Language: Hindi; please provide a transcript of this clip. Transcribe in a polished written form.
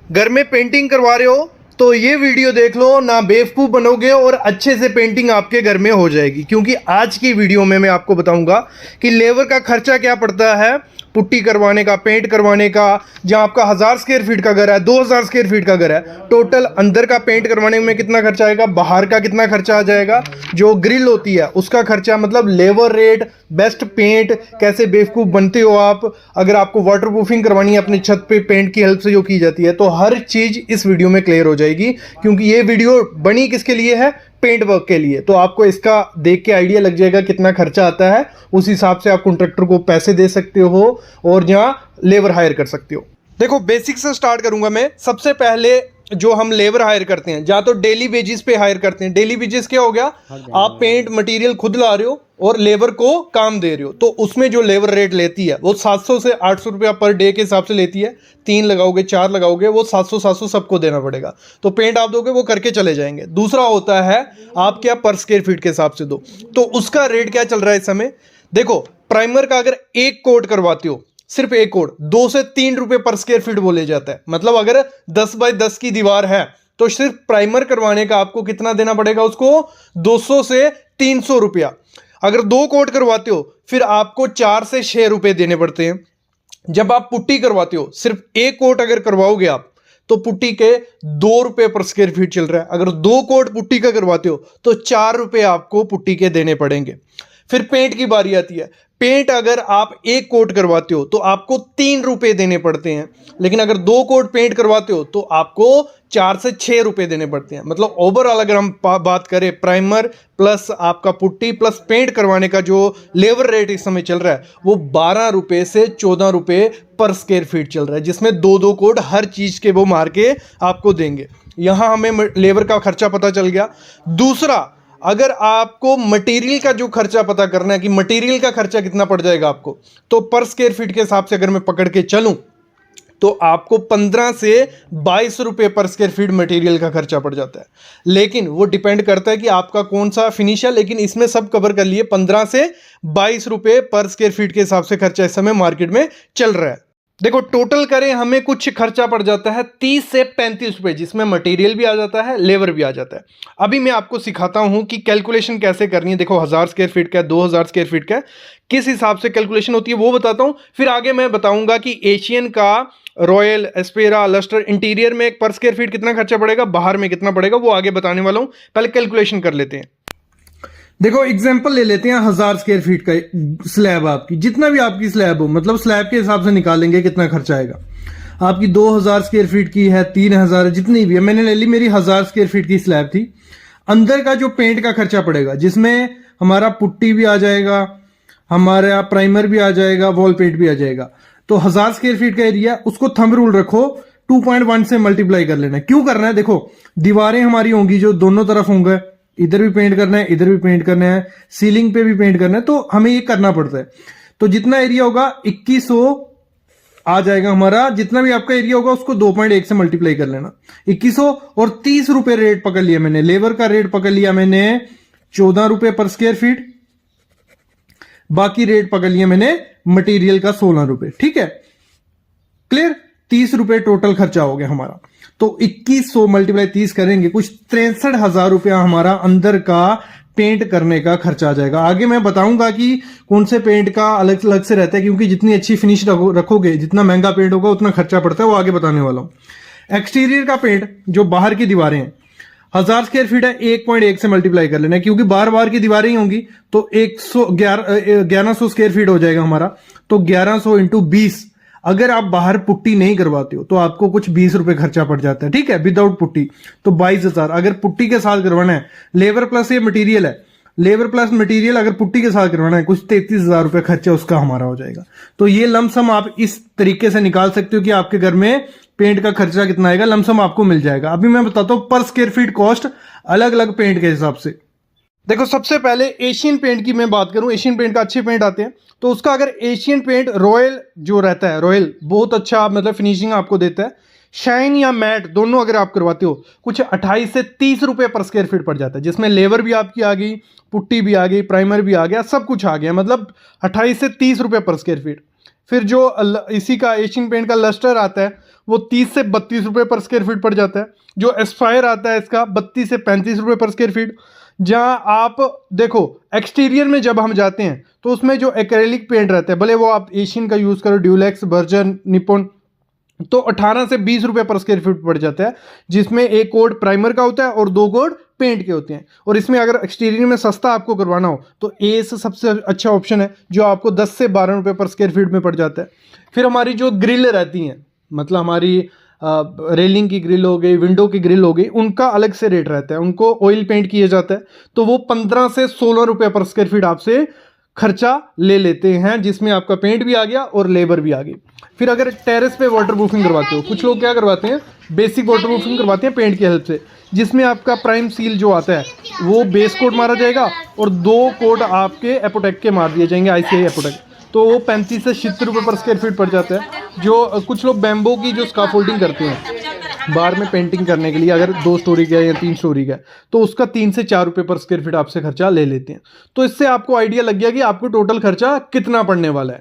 घर में पेंटिंग करवा रहे हो तो ये वीडियो देख लो, ना बेवकूफ़ बनोगे और अच्छे से पेंटिंग आपके घर में हो जाएगी। क्योंकि आज की वीडियो में मैं आपको बताऊंगा कि लेबर का खर्चा क्या पड़ता है पुट्टी करवाने का, पेंट करवाने का। जहां आपका 1000 स्क्वायर फीट का घर है, 2000 स्क्वायर फीट का घर है, टोटल अंदर का पेंट करवाने में कितना खर्चा आएगा, बाहर का कितना खर्चा आ जाएगा, जो ग्रिल होती है उसका खर्चा, मतलब लेबर रेट, बेस्ट पेंट, कैसे बेवकूफ़ बनते हो आप अगर आपको वाटर प्रूफिंग करवानी है अपनी छत पे पेंट की हेल्प से जो की जाती है। तो हर चीज़ इस वीडियो में क्लियर हो जाएगी, क्योंकि ये वीडियो बनी किसके लिए है, पेंट वर्क के लिए। तो आपको इसका देख के आइडिया लग जाएगा कितना खर्चा आता है, उस हिसाब से आप कॉन्ट्रैक्टर को पैसे दे सकते हो और जहां लेबर हायर कर सकते हो। देखो बेसिक से स्टार्ट करूंगा मैं। सबसे पहले जो हम लेबर हायर करते हैं, या तो डेली बेसिस पे हायर करते हैं। डेली बेसिस क्या हो गया, आप पेंट मटेरियल खुद ला रहे हो और लेबर को काम दे रहे हो, तो उसमें जो लेबर रेट लेती है वो 700 से 800 रुपया पर डे के हिसाब से लेती है। 3 लगाओगे, 4 लगाओगे, वो 700 सबको देना पड़ेगा। तो पेंट आप दोगे, वो करके चले जाएंगे। दूसरा होता है आप क्या पर स्क्वायर फीट के हिसाब से दो, तो उसका रेट क्या चल रहा है इस समय। देखो प्राइमर का अगर एक कोट करवाते हो, सिर्फ एक कोट 2 से 3 रुपए पर स्क्वायर फीट बोले जाता है। मतलब अगर 10 बाय 10 की दीवार है तो सिर्फ प्राइमर करवाने का आपको कितना देना पड़ेगा उसको, 200 से 300 रुपया। अगर 2 कोट करवाते हो फिर आपको 4 से 6 रुपए देने पड़ते हैं। जब आप पुट्टी करवाते हो, सिर्फ एक कोट अगर करवाओगे आप, तो पुट्टी के 2 रुपए पर स्क्वायर फीट चल रहा है। अगर 2 कोट पुट्टी का करवाते हो तो 4 रुपए आपको पुट्टी के देने पड़ेंगे। फिर पेंट की बारी आती है। पेंट अगर आप एक कोट करवाते हो तो आपको 3 रुपए देने पड़ते हैं, लेकिन अगर 2 कोट पेंट करवाते हो तो आपको 4 से 6 रुपए देने पड़ते हैं। मतलब ओवरऑल अगर हम बात करें, प्राइमर प्लस आपका पुट्टी प्लस पेंट करवाने का जो लेबर रेट इस समय चल रहा है वो 12 रुपए से 14 रुपए पर स्क्वायर फीट चल रहा है, जिसमें 2-2 कोट हर चीज़ के वो मार के आपको देंगे। यहाँ हमें लेबर का खर्चा पता चल गया। दूसरा, अगर आपको मटेरियल का जो खर्चा पता करना है कि मटेरियल का खर्चा कितना पड़ जाएगा आपको, तो पर स्क्वायर फीट के हिसाब से अगर मैं पकड़ के चलूं तो आपको 15 से 22 रुपए पर स्क्वायर फीट मटेरियल का खर्चा पड़ जाता है। लेकिन वो डिपेंड करता है कि आपका कौन सा फिनिश है, लेकिन इसमें सब कवर कर लिए। 15 से 22 रुपए पर स्क्वायर फीट के हिसाब से खर्चा इस समय मार्केट में चल रहा है। देखो टोटल करें हमें कुछ खर्चा पड़ जाता है 30 से 35 रुपए, जिसमें मटेरियल भी आ जाता है, लेबर भी आ जाता है। अभी मैं आपको सिखाता हूं कि कैलकुलेशन कैसे करनी है। देखो 1000 स्क्वायर फीट का, 2000 स्क्वायर फीट का, किस हिसाब से कैलकुलेशन होती है वो बताता हूं। फिर आगे मैं बताऊंगा कि एशियन का, रॉयल, एस्पेरा, लस्टर, इंटीरियर में एक पर स्क्वायर फीट कितना खर्चा पड़ेगा, बाहर में कितना पड़ेगा, वो आगे बताने वाला हूं। पहले कैलकुलेशन कर लेते हैं। देखो एग्जांपल ले लेते हैं 1000 स्क्वायर फीट का स्लैब, आपकी जितना भी आपकी स्लैब हो, मतलब स्लैब के हिसाब से निकालेंगे कितना खर्चा आएगा। आपकी 2000 स्क्वायर फीट की है, 3000, जितनी भी है, मैंने ले ली, मेरी 1000 स्क्वायर फीट की स्लैब थी। अंदर का जो पेंट का खर्चा पड़ेगा, जिसमें हमारा पुट्टी भी आ जाएगा, हमारा प्राइमर भी आ जाएगा, वॉल पेंट भी आ जाएगा। तो 1000 स्क्वायर फीट का एरिया, उसको थंब रूल रखो, 2.1 से मल्टीप्लाई कर लेना है। क्यों करना है, देखो दीवारें हमारी होंगी जो दोनों तरफ होंगे, इधर भी पेंट करना है, इधर भी पेंट करना है, सीलिंग पे भी पेंट करना है, तो हमें ये करना पड़ता है। तो जितना एरिया होगा 2100 आ जाएगा हमारा। जितना भी आपका एरिया होगा उसको 2.1 से मल्टीप्लाई कर लेना। 2100 और 30 रुपए रेट पकड़ लिया मैंने, लेबर का रेट पकड़ लिया मैंने 14 रुपए पर स्क्वायर फीट। बाकी रेट पकड़ लिया मैंने मटेरियल का 16 रुपए। ठीक है, क्लियर। 30 रुपए टोटल खर्चा हो गया हमारा। तो 2100 मल्टीप्लाई 30 करेंगे, कुछ 63,000 रुपया हमारा अंदर का पेंट करने का खर्चा आ जाएगा। आगे मैं बताऊंगा कि कौन से पेंट का अलग अलग से रहता है, क्योंकि जितनी अच्छी फिनिश रखोगे, जितना महंगा पेंट होगा उतना खर्चा पड़ता है, वो आगे बताने वाला हूं। एक्सटीरियर का पेंट, जो बाहर की दीवारें हैं, 1000 स्क्वायर फीट है, 1.1 से मल्टीप्लाई कर लेना है, क्योंकि बार बार की दीवारें ही होंगी। तो 1100 स्क्वायर फीट हो जाएगा हमारा। तो 1100 इंटू 20, अगर आप बाहर पुट्टी नहीं करवाते हो तो आपको कुछ 20 रुपए खर्चा पड़ जाता है। ठीक है, विदाउट पुट्टी तो 22,000। अगर पुट्टी के साथ करवाना है, लेबर प्लस ये मटेरियल है, लेबर प्लस मटेरियल अगर पुट्टी के साथ करवाना है, कुछ 33,000 रुपए खर्चा उसका हमारा हो जाएगा। तो ये लमसम आप इस तरीके से निकाल सकते हो कि आपके घर में पेंट का खर्चा कितना आएगा, लमसम आपको मिल जाएगा। अभी मैं बताता हूं पर स्क्वायर फीट कॉस्ट अलग अलग पेंट के हिसाब से। देखो सबसे पहले एशियन पेंट की मैं बात करूं, एशियन पेंट का अच्छे पेंट आते हैं। तो उसका अगर एशियन पेंट रॉयल जो रहता है, रॉयल बहुत अच्छा मतलब फिनिशिंग आपको देता है। शाइन या मैट दोनों अगर आप करवाते हो, कुछ 28 से 30 रुपए पर स्क्वायर फीट पड़ जाता है, जिसमें लेबर भी आपकी आ गई, पुट्टी भी आ गई, प्राइमर भी आ गया, सब कुछ आ गया, मतलब 28 से 30 रुपए पर स्क्वायर फीट। फिर जो इसी का एशियन पेंट का लस्टर आता है वो 30 से 32 रुपये पर स्क्वायर फीट पड़ जाता है। जो एस्पायर आता है इसका 32 से 35 रुपये पर स्क्वायर फीट। जहां आप देखो एक्सटीरियर में जब हम जाते हैं तो उसमें जो एक्रेलिक पेंट रहता है, भले वो आप एशियन का यूज़ करो, ड्यूलेक्स, बर्जन, निपॉन, तो 18 से 20 रुपये पर स्क्वायर फीट पड़ जाता है, जिसमें एक कोड प्राइमर का होता है और 2 कोड पेंट के होते हैं। और इसमें अगर एक्सटीरियर में सस्ता आपको करवाना हो तो एस सबसे अच्छा ऑप्शन है, जो आपको 10 से 12 रुपये पर स्क्वायर फीट में पड़ जाता है। फिर हमारी जो ग्रिल रहती हैं, मतलब हमारी रेलिंग की ग्रिल हो गई, विंडो की ग्रिल हो गई, उनका अलग से रेट रहता है, उनको ऑयल पेंट किया जाता है, तो वो 15 से 16 रुपये पर स्क्वायर फीट आपसे खर्चा ले लेते हैं, जिसमें आपका पेंट भी आ गया और लेबर भी आ गई। फिर अगर टेरेस पे वाटर प्रूफिंग करवाते हो, कुछ लोग क्या करवाते हैं, बेसिक वाटर प्रूफिंग करवाते हैं पेंट की हेल्प से, जिसमें आपका प्राइम सील जो आता है वो बेस कोट मारा जाएगा और 2 कोट आपके एपोटेक के मार दिए जाएंगे, ICI एपोटेक, तो वो 35 से 76 रुपये पर स्क्वायर फीट पड़ जाता है। जो कुछ लोग बैम्बो की जो स्काफोल्डिंग करते हैं बार में पेंटिंग करने के लिए, अगर 2 स्टोरी का या 3 स्टोरी का, तो उसका 3 से 4 रुपये पर स्क्वायर फीट आपसे खर्चा ले लेते हैं। तो इससे आपको आइडिया लग गया कि आपको टोटल खर्चा कितना पड़ने वाला है।